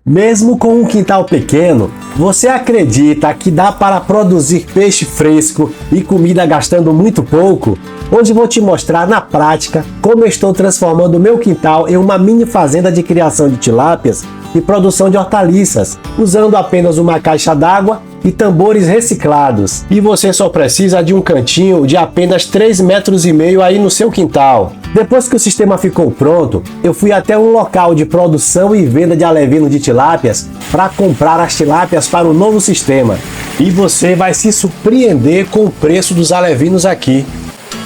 Mesmo com um quintal pequeno, você acredita que dá para produzir peixe fresco e comida gastando muito pouco? Hoje vou te mostrar na prática como eu estou transformando o meu quintal em uma mini fazenda de criação de tilápias e produção de hortaliças, usando apenas uma caixa d'água e tambores reciclados. E você só precisa de um cantinho de apenas 3,5 metros aí no seu quintal. Depois que o sistema ficou pronto, eu fui até um local de produção e venda de alevino de tilápias para comprar as tilápias para o novo sistema. E você vai se surpreender com o preço dos alevinos aqui.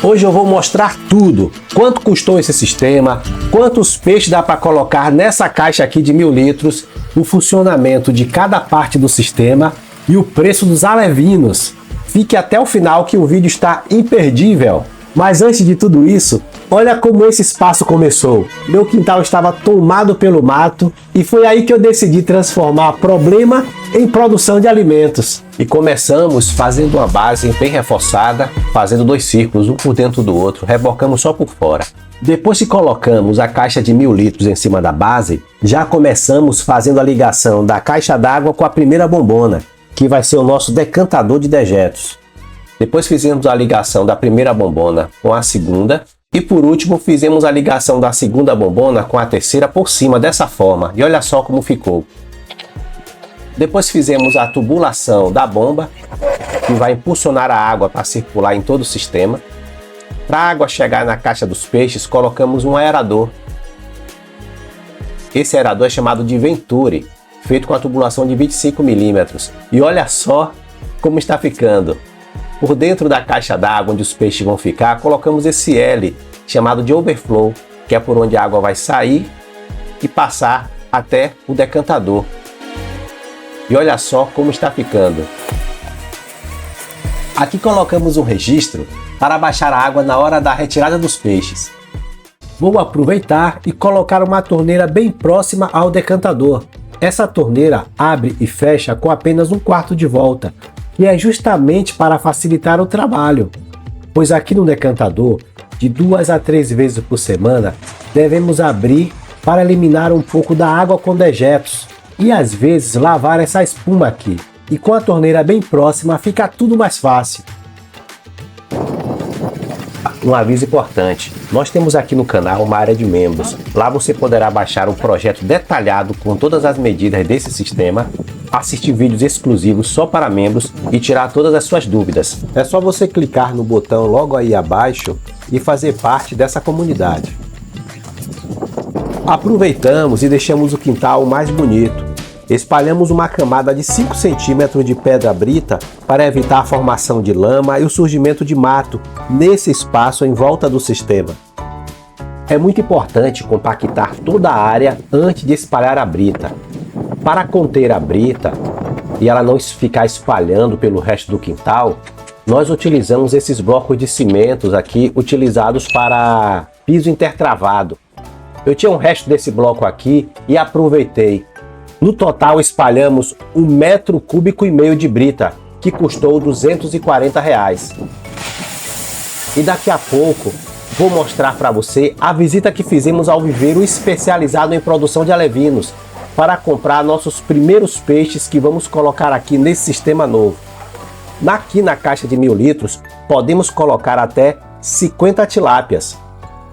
Hoje eu vou mostrar tudo, quanto custou esse sistema, quantos peixes dá para colocar nessa caixa aqui de 1000 litros, o funcionamento de cada parte do sistema e o preço dos alevinos. Fique até o final que o vídeo está imperdível. Mas antes de tudo isso, olha como esse espaço começou. Meu quintal estava tomado pelo mato e foi aí que eu decidi transformar problema em produção de alimentos. E começamos fazendo uma base bem reforçada, fazendo 2 círculos, um por dentro do outro, rebocamos só por fora. Depois que colocamos a caixa de 1000 litros em cima da base, já começamos fazendo a ligação da caixa d'água com a primeira bombona, que vai ser o nosso decantador de dejetos. Depois fizemos a ligação da primeira bombona com a segunda e por último fizemos a ligação da segunda bombona com a terceira por cima dessa forma. E olha só como ficou. Depois fizemos a tubulação da bomba que vai impulsionar a água para circular em todo o sistema. Para a água chegar na caixa dos peixes, colocamos um aerador. Esse aerador é chamado de Venturi, feito com a tubulação de 25 milímetros. E olha só como está ficando. Por dentro da caixa d'água onde os peixes vão ficar, colocamos esse L, chamado de overflow, que é por onde a água vai sair e passar até o decantador. E olha só como está ficando. Aqui colocamos um registro para baixar a água na hora da retirada dos peixes. Vou aproveitar e colocar uma torneira bem próxima ao decantador. Essa torneira abre e fecha com apenas 1/4 de volta, que é justamente para facilitar o trabalho, pois aqui no decantador, de 2 a 3 vezes por semana, devemos abrir para eliminar um pouco da água com dejetos e às vezes lavar essa espuma aqui. E com a torneira bem próxima fica tudo mais fácil. Um aviso importante, nós temos aqui no canal uma área de membros. Lá você poderá baixar um projeto detalhado com todas as medidas desse sistema, assistir vídeos exclusivos só para membros e tirar todas as suas dúvidas. É só você clicar no botão logo aí abaixo e fazer parte dessa comunidade. Aproveitamos e deixamos o quintal mais bonito. Espalhamos uma camada de 5 centímetros de pedra brita para evitar a formação de lama e o surgimento de mato nesse espaço em volta do sistema. É muito importante compactar toda a área antes de espalhar a brita. Para conter a brita e ela não ficar espalhando pelo resto do quintal, nós utilizamos esses blocos de cimentos aqui utilizados para piso intertravado. Eu tinha um resto desse bloco aqui e aproveitei. No total espalhamos 1,5 metro cúbico de brita, que custou R$240. E daqui a pouco vou mostrar para você a visita que fizemos ao viveiro especializado em produção de alevinos, para comprar nossos primeiros peixes que vamos colocar aqui nesse sistema novo. Aqui na caixa de 1000 litros podemos colocar até 50 tilápias.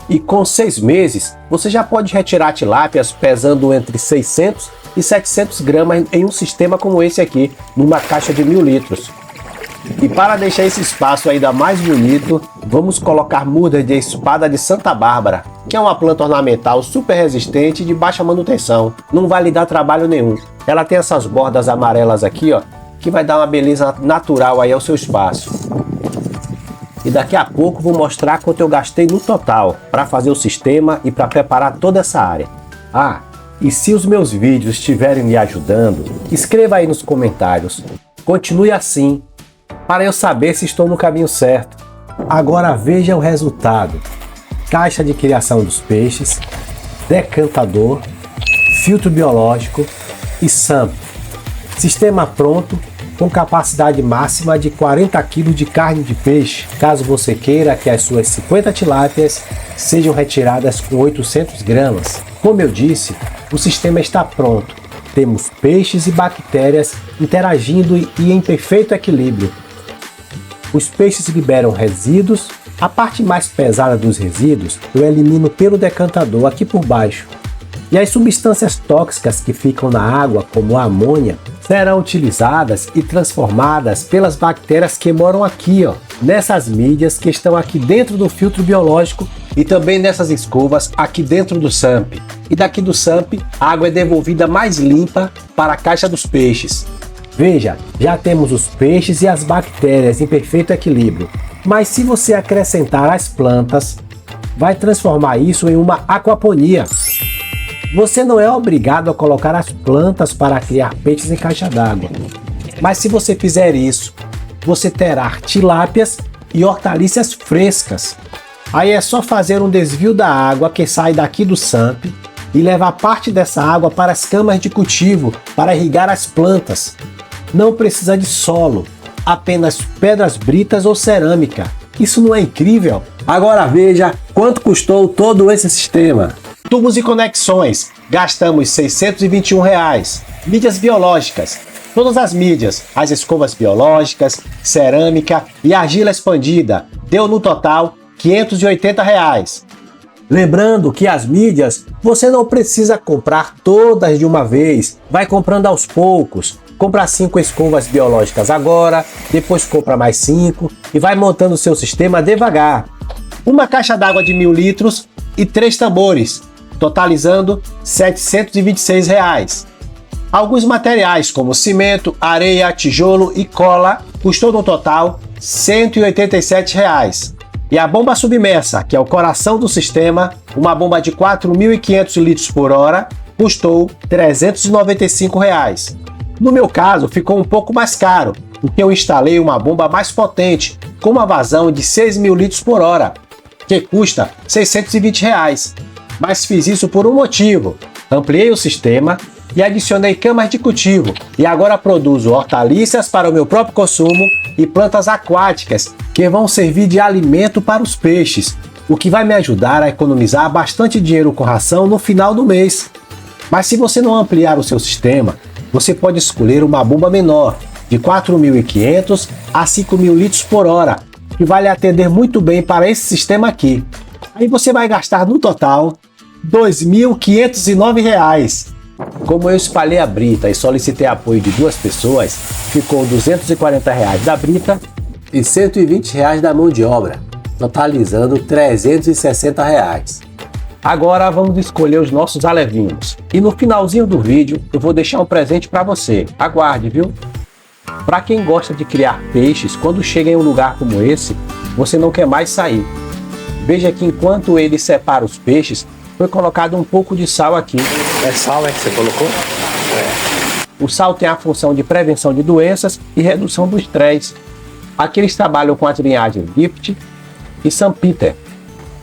E com 6 meses você já pode retirar tilápias pesando entre 600 e 700 gramas em um sistema como esse aqui, numa caixa de 1000 litros. E para deixar esse espaço ainda mais bonito, vamos colocar mudas de espada de Santa Bárbara, que é uma planta ornamental super resistente e de baixa manutenção. Não vai lhe dar trabalho nenhum. Ela tem essas bordas amarelas aqui, ó, que vai dar uma beleza natural aí ao seu espaço. E daqui a pouco vou mostrar quanto eu gastei no total para fazer o sistema e para preparar toda essa área. Ah, e se os meus vídeos estiverem me ajudando, escreva aí nos comentários. Continue assim, para eu saber se estou no caminho certo. Agora veja o resultado. Caixa de criação dos peixes, decantador, filtro biológico e SAMP. Sistema pronto, com capacidade máxima de 40 kg de carne de peixe, caso você queira que as suas 50 tilápias sejam retiradas com 800 gramas. Como eu disse, o sistema está pronto temos peixes e bactérias interagindo e em perfeito equilíbrio. Os peixes liberam resíduos. A parte mais pesada dos resíduos eu elimino pelo decantador aqui por baixo. E as substâncias tóxicas que ficam na água, como a amônia, serão utilizadas e transformadas pelas bactérias que moram aqui, nessas mídias que estão aqui dentro do filtro biológico e também nessas escovas aqui dentro do SAMP. E daqui do SAMP, a água é devolvida mais limpa para a caixa dos peixes. Veja, já temos os peixes e as bactérias em perfeito equilíbrio. Mas se você acrescentar as plantas, vai transformar isso em uma aquaponia. Você não é obrigado a colocar as plantas para criar peixes em caixa d'água. Mas se você fizer isso, você terá tilápias e hortaliças frescas. Aí é só fazer um desvio da água que sai daqui do SAMP e levar parte dessa água para as câmaras de cultivo para irrigar as plantas. Não precisa de solo, apenas pedras britas ou cerâmica. Isso não é incrível? Agora veja quanto custou todo esse sistema. Tubos e conexões, gastamos R$ 621. Mídias biológicas, todas as mídias, as escovas biológicas, cerâmica e argila expandida, deu no total R$ 580. Lembrando que as mídias você não precisa comprar todas de uma vez, vai comprando aos poucos. Compra 5 escovas biológicas agora, depois compra mais 5 e vai montando o seu sistema devagar. Uma caixa d'água de 1.000 litros e 3 tambores, totalizando R$ 726. Alguns materiais como cimento, areia, tijolo e cola custou no total R$ 187. E a bomba submersa, que é o coração do sistema, uma bomba de 4.500 litros por hora, custou R$ 395. No meu caso, ficou um pouco mais caro, porque eu instalei uma bomba mais potente, com uma vazão de 6.000 litros por hora, que custa R$ 620. Mas fiz isso por um motivo. Ampliei o sistema e adicionei camas de cultivo, e agora produzo hortaliças para o meu próprio consumo e plantas aquáticas, que vão servir de alimento para os peixes, o que vai me ajudar a economizar bastante dinheiro com ração no final do mês. Mas se você não ampliar o seu sistema, você pode escolher uma bomba menor, de 4.500 a 5.000 litros por hora, que vai lhe atender muito bem para esse sistema aqui. Aí você vai gastar no total R$ 2.509. Como eu espalhei a brita e solicitei apoio de 2 pessoas, ficou R$ 240 da brita e R$ 120 da mão de obra, totalizando R$ 360. Agora vamos escolher os nossos alevinhos. E no finalzinho do vídeo eu vou deixar um presente para você. Aguarde, viu? Para quem gosta de criar peixes, quando chega em um lugar como esse, você não quer mais sair. Veja que enquanto ele separa os peixes, foi colocado um pouco de sal aqui. É sal, que você colocou? O sal tem a função de prevenção de doenças e redução do estresse. Aqui eles trabalham com as linhagens Gift e St. Peter,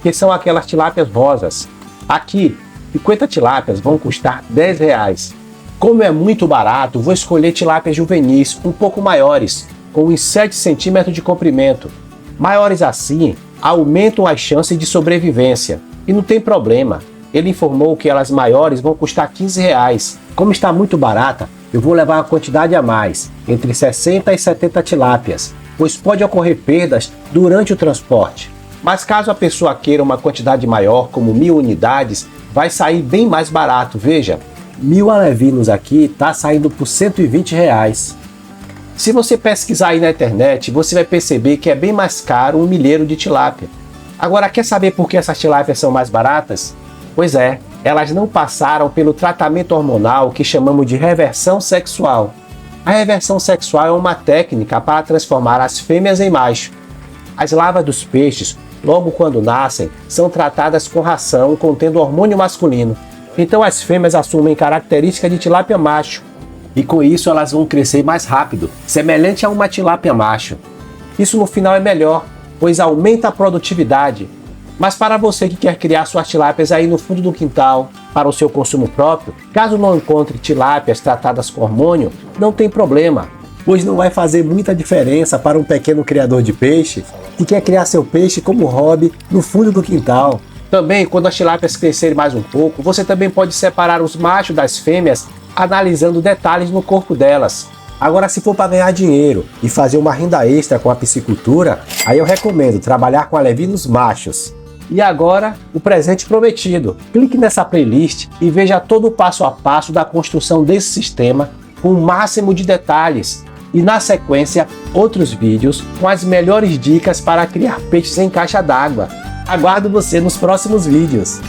que são aquelas tilápias rosas. Aqui, 50 tilápias vão custar R$10. Como é muito barato, vou escolher tilápias juvenis um pouco maiores, com uns 7 centímetros de comprimento. Maiores assim, aumentam as chances de sobrevivência. E não tem problema, ele informou que elas maiores vão custar R$15. Como está muito barata, eu vou levar uma quantidade a mais, entre 60 e 70 tilápias, pois pode ocorrer perdas durante o transporte. Mas caso a pessoa queira uma quantidade maior, como 1.000 unidades, vai sair bem mais barato. Veja, 1.000 alevinos aqui está saindo por R$120. Se você pesquisar aí na internet, você vai perceber que é bem mais caro um milheiro de tilápia. Agora, quer saber por que essas tilápias são mais baratas? Pois é, elas não passaram pelo tratamento hormonal que chamamos de reversão sexual. A reversão sexual é uma técnica para transformar as fêmeas em macho. As larvas dos peixes, logo quando nascem, são tratadas com ração contendo hormônio masculino. Então as fêmeas assumem características de tilápia macho. E com isso elas vão crescer mais rápido, semelhante a uma tilápia macho. Isso no final é melhor, pois aumenta a produtividade. Mas para você que quer criar suas tilápias aí no fundo do quintal, para o seu consumo próprio, caso não encontre tilápias tratadas com hormônio, não tem problema, pois não vai fazer muita diferença para um pequeno criador de peixe que quer criar seu peixe como hobby no fundo do quintal. Também, quando as tilápias crescerem mais um pouco, você também pode separar os machos das fêmeas analisando detalhes no corpo delas. Agora, se for para ganhar dinheiro e fazer uma renda extra com a piscicultura, aí eu recomendo trabalhar com alevinos machos. E agora, o presente prometido. Clique nessa playlist e veja todo o passo a passo da construção desse sistema com o máximo de detalhes. E na sequência, outros vídeos com as melhores dicas para criar peixes em caixa d'água. Aguardo você nos próximos vídeos.